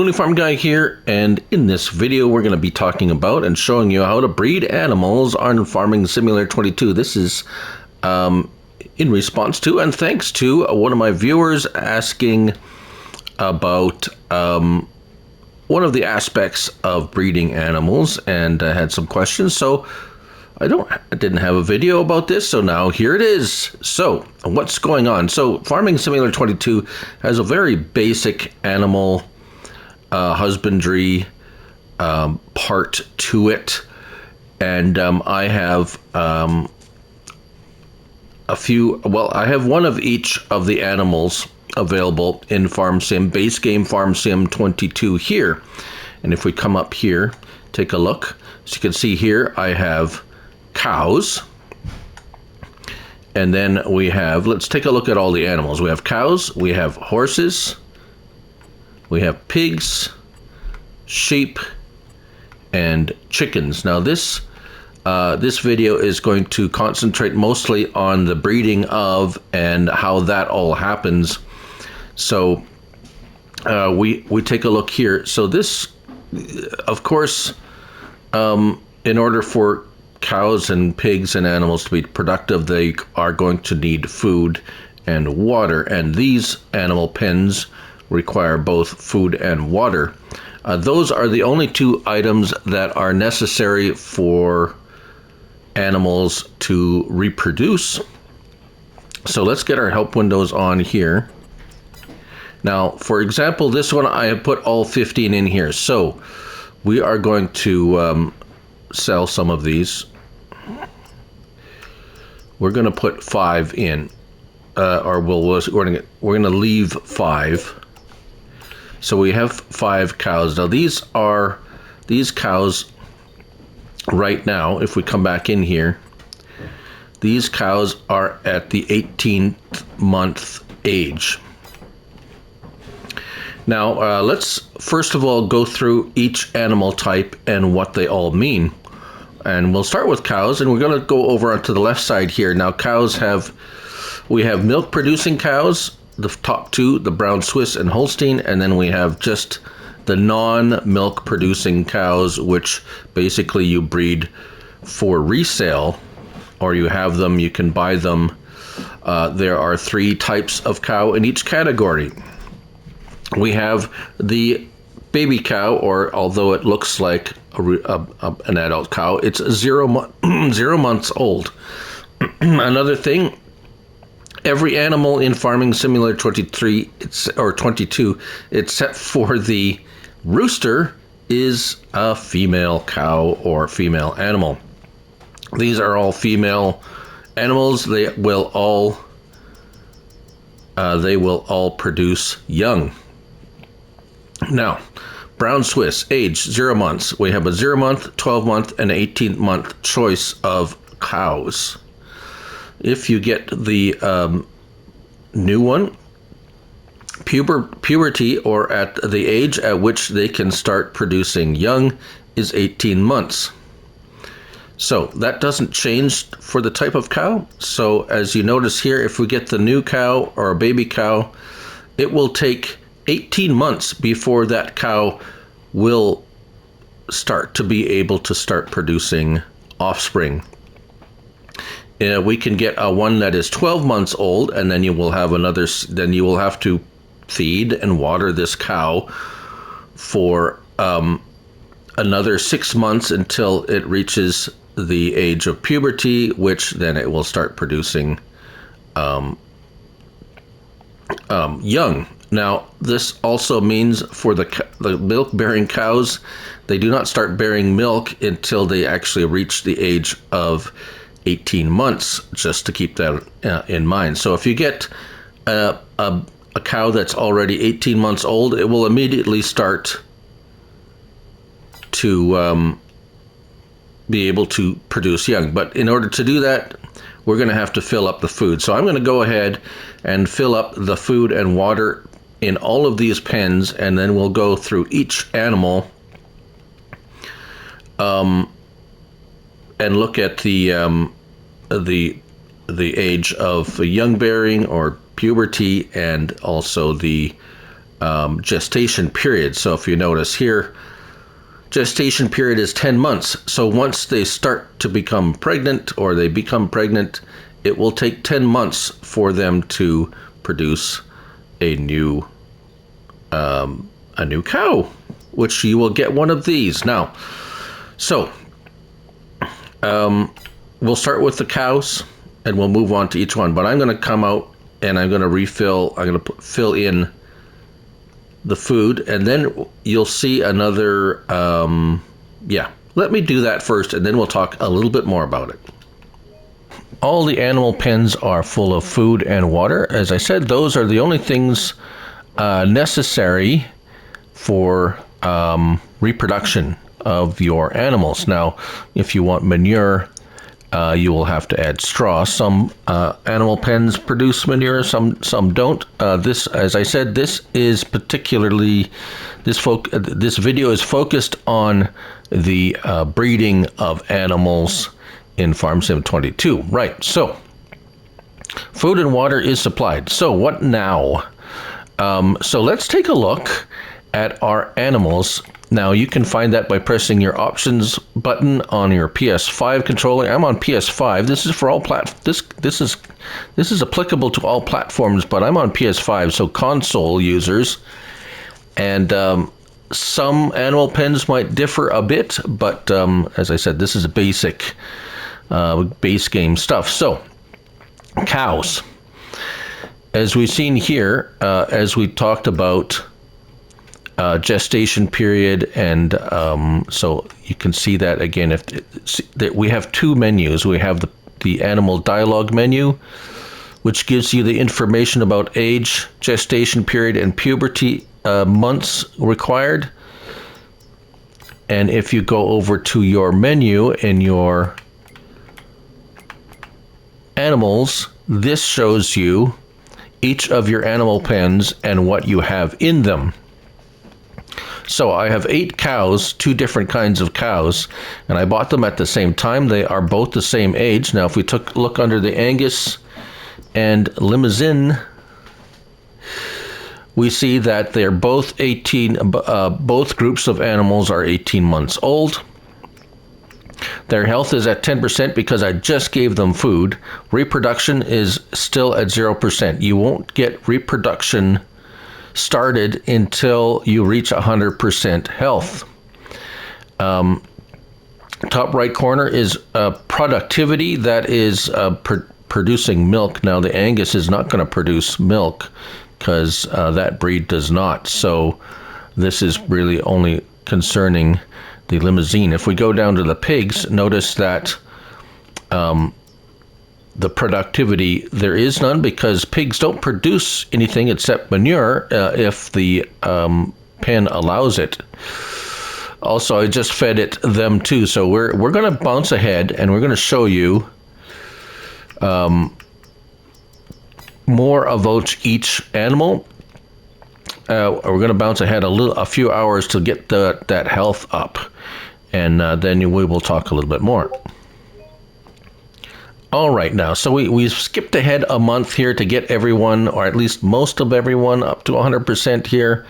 Family Farm Guy here, and in this video we're going to be talking about and showing you how to breed animals on Farming Simulator 22. This is in response to and thanks to one of my viewers asking about one of the aspects of breeding animals, and had some questions. So I didn't have a video about this, so now here it is. So what's going on? So Farming Simulator 22 has a very basic animal husbandry part to it, and I have I have one of each of the animals available in Farm Sim, base game Farm Sim 22 here. And if we come up here, take a look. As you can see here, I have cows, and then we have, let's take a look at all the animals. We have cows, we have horses, we have pigs, sheep, and chickens. Now this video is going to concentrate mostly on the breeding of and how that all happens. So we take a look here. So this, of course, in order for cows and pigs and animals to be productive, they are going to need food and water, and these animal pens require both food and water. Those are the only two items that are necessary for animals to reproduce. So let's get our help windows on here. Now, for example, this one I have put all 15 in here. So we are going to sell some of these. We're going to put 5 in, or we're going to leave 5. So we have 5 cows. Now these cows right now, if we come back in here, these cows are at the 18th month age. Now let's first of all go through each animal type and what they all mean. And we'll start with cows, and we're going to go over onto the left side here. Now cows we have milk producing cows, the top two, the Brown Swiss and Holstein, and then we have just the non-milk producing cows, which basically you breed for resale, or you have them, you can buy them. There are 3 types of cow in each category. We have the baby cow, or although it looks like an adult cow, it's 0 months old. Another thing, every animal in Farming Simulator 23 or 22, except for the rooster, is a female cow or female animal. These are all female animals. They will all produce young. Now, Brown Swiss, age 0 months. We have a 0 month, 12 month, and 18 month choice of cows. If you get the new one, puberty, or at the age at which they can start producing young, is 18 months. So that doesn't change for the type of cow. So as you notice here, if we get the new cow or a baby cow, it will take 18 months before that cow will start to be able to start producing offspring. We can get a one that is 12 months old, and then you will have to feed and water this cow for another 6 months until it reaches the age of puberty, which then it will start producing young. Now, this also means for the milk-bearing cows, they do not start bearing milk until they actually reach the age of 18 months, just to keep that in mind. So if you get a cow that's already 18 months old, it will immediately start to be able to produce young. But in order to do that, we're going to have to fill up the food. So I'm going to go ahead and fill up the food and water in all of these pens, and then we'll go through each animal and look at the age of young bearing or puberty, and also the gestation period. So if you notice here, gestation period is 10 months. So once they start to become pregnant or they become pregnant, it will take 10 months for them to produce a new cow, which you will get one of these. Now, so we'll start with the cows and we'll move on to each one. But I'm going to come out and I'm going to refill, I'm going to fill in the food, and then you'll see another, let me do that first and then we'll talk a little bit more about it. All the animal pens are full of food and water. As I said, those are the only things necessary for reproduction of your animals. Now, if you want manure, you will have to add straw. Some animal pens produce manure, some don't. This, as I said, this is particularly, this video is focused on the breeding of animals in Farm Sim 22. Right, so food and water is supplied. So what now? So let's take a look at our animals. Now you can find that by pressing your options button on your PS5 controller. I'm on PS5. This is for all this is applicable to all platforms, but I'm on PS5, so console users. And some animal pens might differ a bit, but as I said, this is a basic base game stuff. So cows, as we've seen here, as we talked about gestation period, and so you can see that again. That we have two menus. We have the animal dialogue menu, which gives you the information about age, gestation period, and puberty months required. And if you go over to your menu in your animals, this shows you each of your animal pens and what you have in them. So I have 8 cows, 2 different kinds of cows, and I bought them at the same time. They are both the same age. Now, if we look under the Angus and Limousin, we see that they're both 18, both groups of animals are 18 months old. Their health is at 10% because I just gave them food. Reproduction is still at 0%. You won't get reproduction started until you reach 100% health. Top right corner is productivity. That is producing milk. Now the Angus is not going to produce milk because that breed does not. So this is really only concerning the Limousin. If we go down to the pigs, notice that the productivity, there is none because pigs don't produce anything except manure if the pen allows it. Also, I just fed it them too, so we're going to bounce ahead and we're going to show you more about each animal. We're going to bounce ahead a few hours to get that health up, and then we will talk a little bit more. All right, now, so we've skipped ahead a month here to get everyone, or at least most of everyone, up to 100% here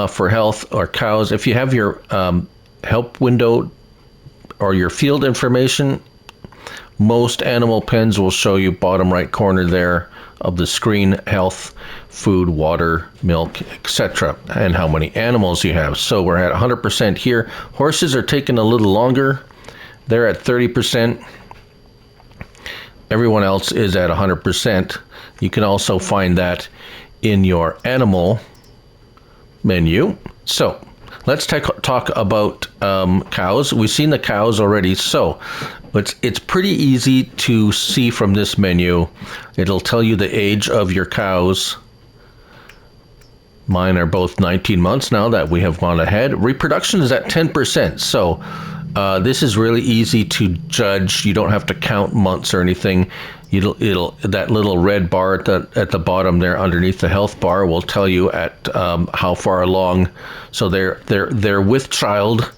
for health or cows. If you have your help window or your field information, most animal pens will show you bottom right corner there of the screen, health, food, water, milk, etc., and how many animals you have. So we're at 100% here. Horses are taking a little longer. They're at 30%. Everyone else is at 100%. You can also find that in your animal menu. So let's talk about cows. We've seen the cows already, so it's pretty easy to see from this menu. It'll tell you the age of your cows. Mine are both 19 months now that we have gone ahead. Reproduction is at 10%, so this is really easy to judge. You don't have to count months or anything. It'll that little red bar at the bottom there underneath the health bar will tell you at how far along. So they're with child.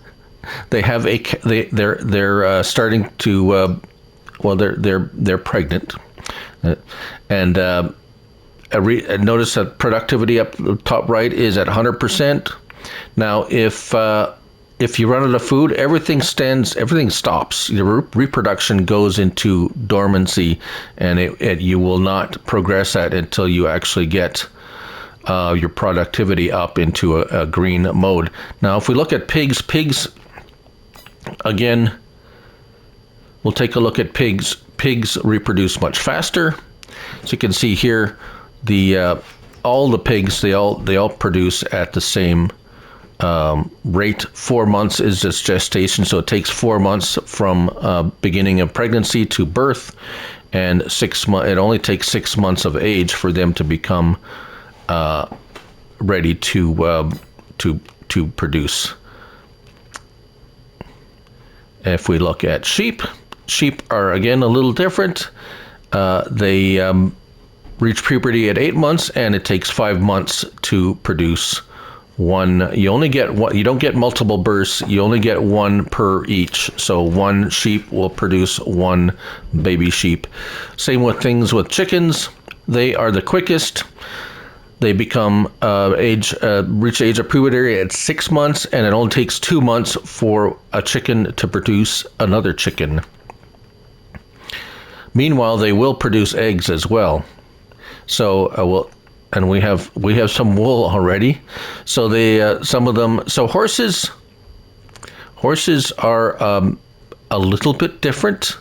They have they're starting to they're pregnant, and Notice that productivity up top right is at 100%. Now, if you run out of food, everything stops. Your reproduction goes into dormancy, and you will not progress that until you actually get your productivity up into a green mode. Now, if we look at pigs, again, we'll take a look at pigs. Pigs reproduce much faster. So you can see here, all the pigs, they all produce at the same rate. 4 months is this gestation, so it takes 4 months from beginning of pregnancy to birth, and it only takes 6 months of age for them to become ready to produce. If we look at sheep are again a little different. They reach puberty at 8 months, and it takes 5 months to produce one. You only get one. You don't get multiple bursts. You only get one per each. So one sheep will produce one baby sheep. Same with things with chickens. They are the quickest. They become reach age of puberty at 6 months, and it only takes 2 months for a chicken to produce another chicken. Meanwhile, they will produce eggs as well. So and we have some wool already. So some of them. So horses are a little bit different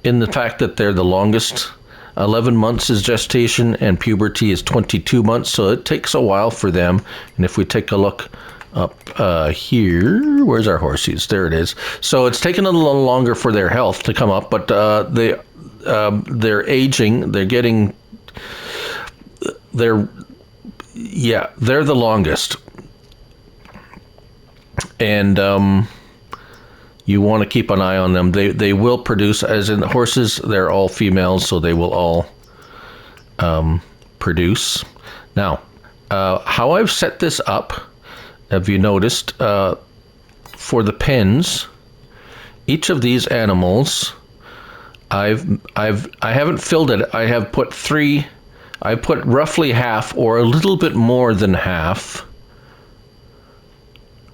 in the fact that they're the longest. 11 months is gestation, and puberty is 22 months. So it takes a while for them. And if we take a look up here, where's our horses? There it is. So it's taken a little longer for their health to come up, but they're aging. They're the longest, and you want to keep an eye on them. They will produce, as in the horses, they're all females, so they will all produce. Now, how I've set this up, have you noticed, for the pens, each of these animals, I haven't filled it. I have put three. I put roughly half, or a little bit more than half,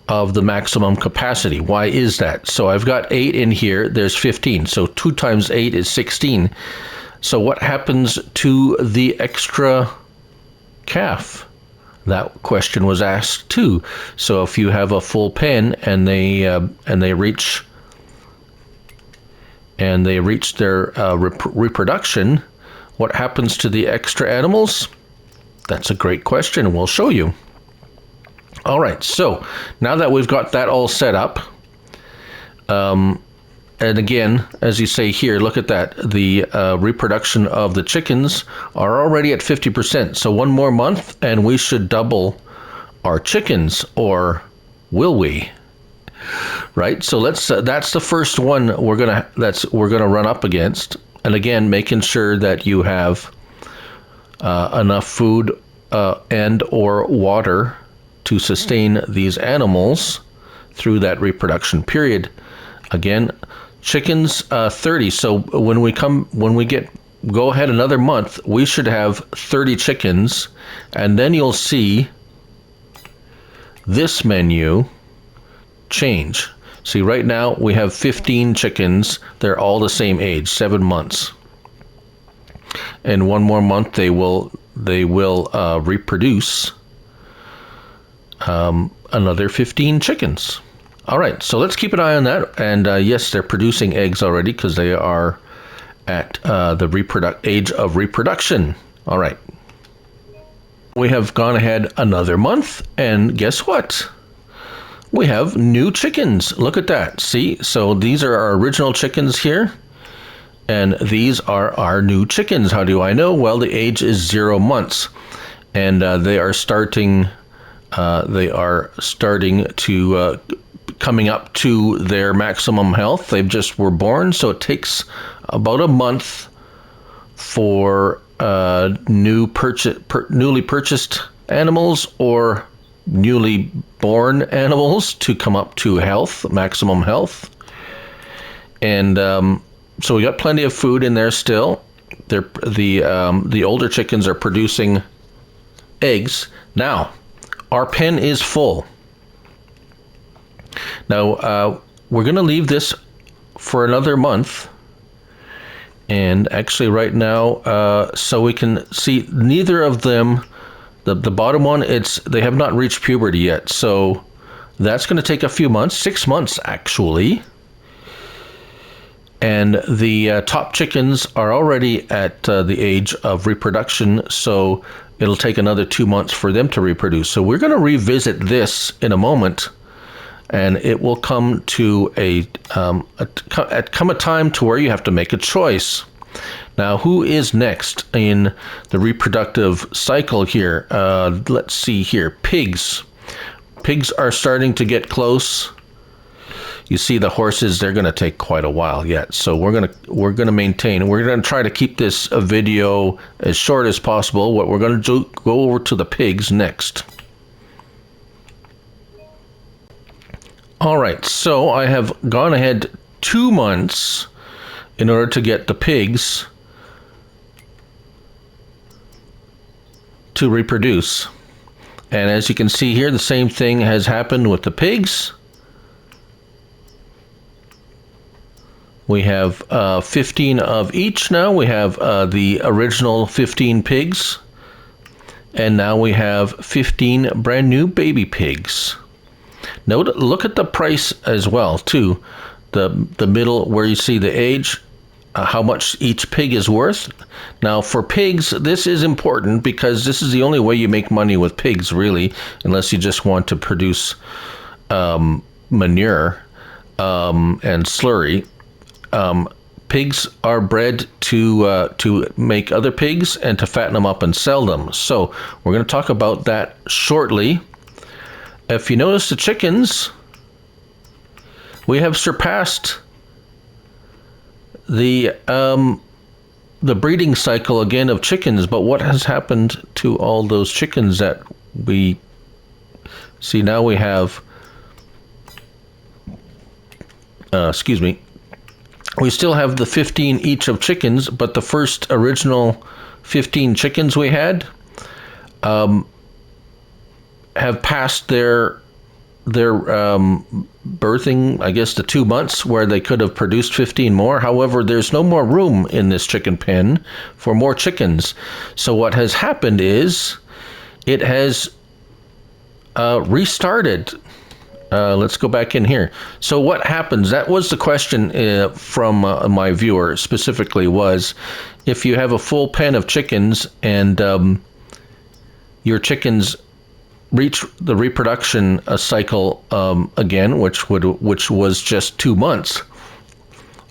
of the maximum capacity. Why is that? So I've got 8 in here. There's 15. So 2 times 8 is 16. So what happens to the extra calf? That question was asked too. So if you have a full pen and they reach their reproduction, what happens to the extra animals? That's a great question. We'll show you. All right, so now that we've got that all set up, and again, as you say here, look at that. The reproduction of the chickens are already at 50%. So 1 more month, and we should double our chickens, or will we? Right. So that's the first one we're gonna run up against. And again, making sure that you have enough food and or water to sustain these animals through that reproduction period. Again, chickens 30. So when we go ahead another month, we should have 30 chickens, and then you'll see this menu change. See, right now we have 15 chickens. They're all the same age, 7 months. And 1 more month, they will reproduce another 15 chickens. All right, so let's keep an eye on that. And yes, they're producing eggs already because they are at the age of reproduction. All right. We have gone ahead another month, and guess what? We have new chickens. Look at that. See, so these are our original chickens here, and these are our new chickens. How do I know? Well, the age is 0 months, and they are starting to coming up to their maximum health. They just were born, so it takes about a month for newly purchased animals or newly born animals to come up to maximum health. And so we got plenty of food in there still. the older chickens are producing eggs. Now, our pen is full. Now, we're going to leave this for another month. And actually right now, so we can see neither of them, the bottom one, they have not reached puberty yet. So that's going to take a few months, 6 months actually. And the top chickens are already at the age of reproduction, so it'll take another 2 months for them to reproduce. So we're going to revisit this in a moment, and it will come to a time to where you have to make a choice. Now, who is next in the reproductive cycle here? Let's see here. Pigs. Pigs are starting to get close. You see the horses, they're going to take quite a while yet. So we're going to try to keep this video as short as possible. What we're going to do, go over to the pigs next. All right, so I have gone ahead 2 months in order to get the pigs to reproduce. And as you can see here, the same thing has happened with the pigs. We have 15 of each now. We have the original 15 pigs. And now we have 15 brand new baby pigs. Look at the price as well, too. The middle where you see the age, how much each pig is worth. Now, for pigs, this is important because this is the only way you make money with pigs, really, unless you just want to produce manure and slurry. Pigs are bred to make other pigs and to fatten them up and sell them. So we're going to talk about that shortly. If you notice the chickens, we have surpassed the breeding cycle again of chickens. But what has happened to all those chickens that we see now? We have, we still have the 15 each of chickens, but the first original 15 chickens we had have passed their birthing, I guess, the 2 months where they could have produced 15 more. However, there's no more room in this chicken pen for more chickens. So what has happened is it has restarted. Let's go back in here. So what happens? That was the question from my viewer specifically, was if you have a full pen of chickens and your chickens reach the reproduction cycle again, which was just 2 months.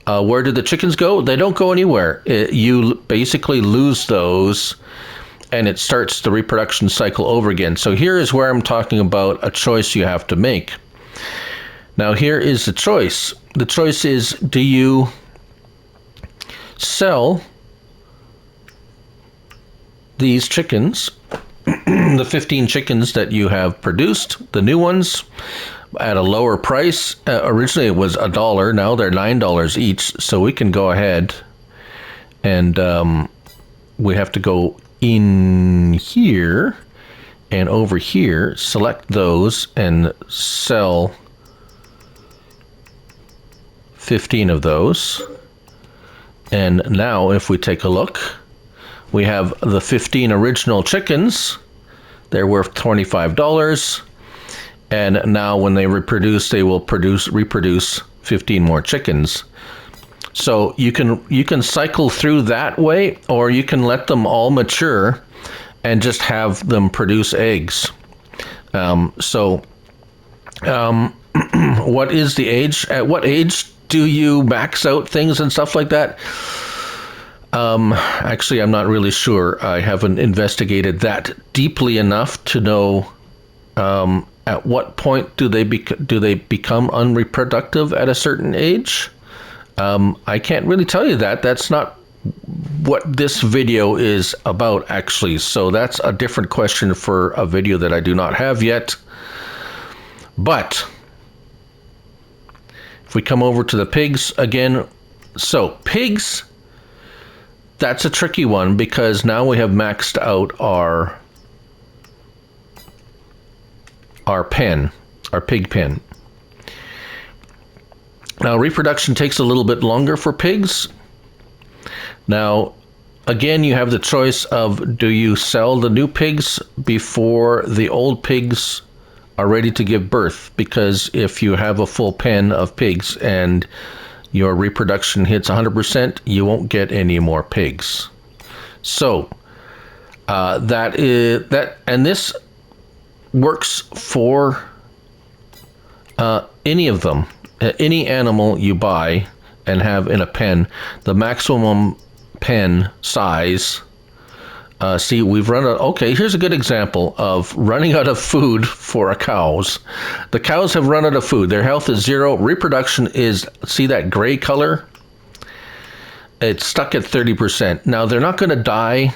Where did the chickens go? They don't go anywhere. You basically lose those, and it starts the reproduction cycle over again. So here is where I'm talking about a choice you have to make. Now here is the choice. The choice is, do you sell these chickens, the 15 chickens that you have produced, the new ones, at a lower price? Originally it was $1, now they're $9 each, so we can go ahead and we have to go in here and over here, select those and sell 15 of those. And now if we take a look, we have the 15 original chickens. They're worth $25. And now when they reproduce, they will reproduce 15 more chickens. So you can cycle through that way, or you can let them all mature and just have them produce eggs. What is the age? At what age do you max out things and stuff like that? Actually, I'm not really sure. I haven't investigated that deeply enough to know at what point do they become unreproductive at a certain age. I can't really tell you that. That's not what this video is about, actually. So that's a different question for a video that I do not have yet. But if we come over to the pigs again, so pigs, that's a tricky one because now we have maxed out our pen, our pig pen. Now, reproduction takes a little bit longer for pigs. Now, again, you have the choice of, do you sell the new pigs before the old pigs are ready to give birth? Because if you have a full pen of pigs and your reproduction hits 100%, you won't get any more pigs. So, and this works for any of them. Any animal you buy and have in a pen, the maximum pen size. See, we've run out. Okay, here's a good example of running out of food for cows. The cows have run out of food. Their health is 0. Reproduction is, see that gray color? It's stuck at 30%. Now, they're not going to die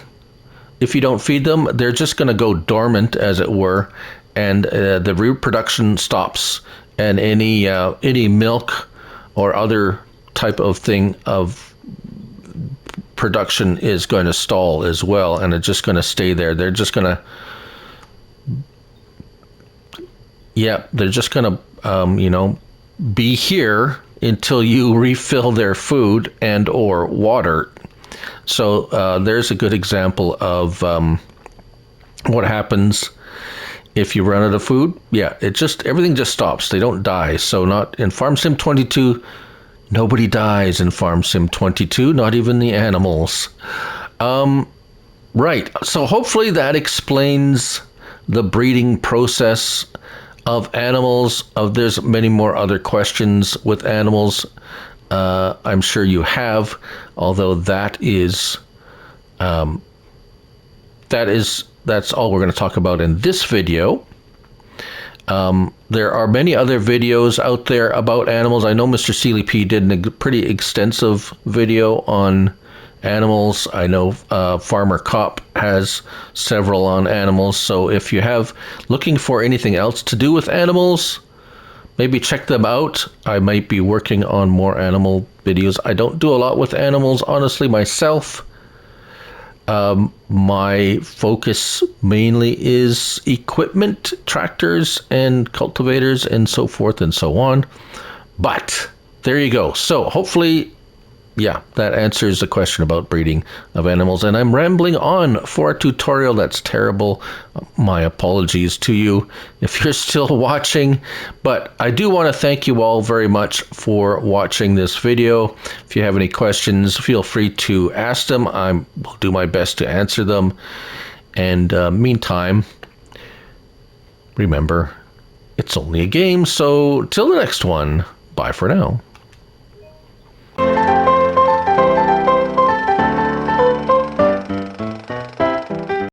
if you don't feed them. They're just going to go dormant, as it were, and the reproduction stops. And any milk or other type of thing of production is going to stall as well, and it's just going to stay there. They're just going to, be here until you refill their food and or water. So there's a good example of what happens if you run out of food. Yeah, everything just stops. They don't die. So not in Farm Sim 22, nobody dies in Farm Sim 22, not even the animals. Right. So hopefully that explains the breeding process of animals. There's many more other questions with animals. I'm sure you have, although that's all we're going to talk about in this video. There are many other videos out there about animals. I know Mr. Sealy P did a pretty extensive video on animals. I know Farmer Cop has several on animals. So if you have looking for anything else to do with animals, maybe check them out. I might be working on more animal videos. I don't do a lot with animals, honestly, myself. My focus mainly is equipment, tractors and cultivators and so forth and so on. But there you go. So hopefully, that answers the question about breeding of animals. And I'm rambling on for a tutorial that's terrible. My apologies to you if you're still watching. But I do want to thank you all very much for watching this video. If you have any questions, feel free to ask them. I will do my best to answer them. And meantime, remember, it's only a game. So till the next one, bye for now.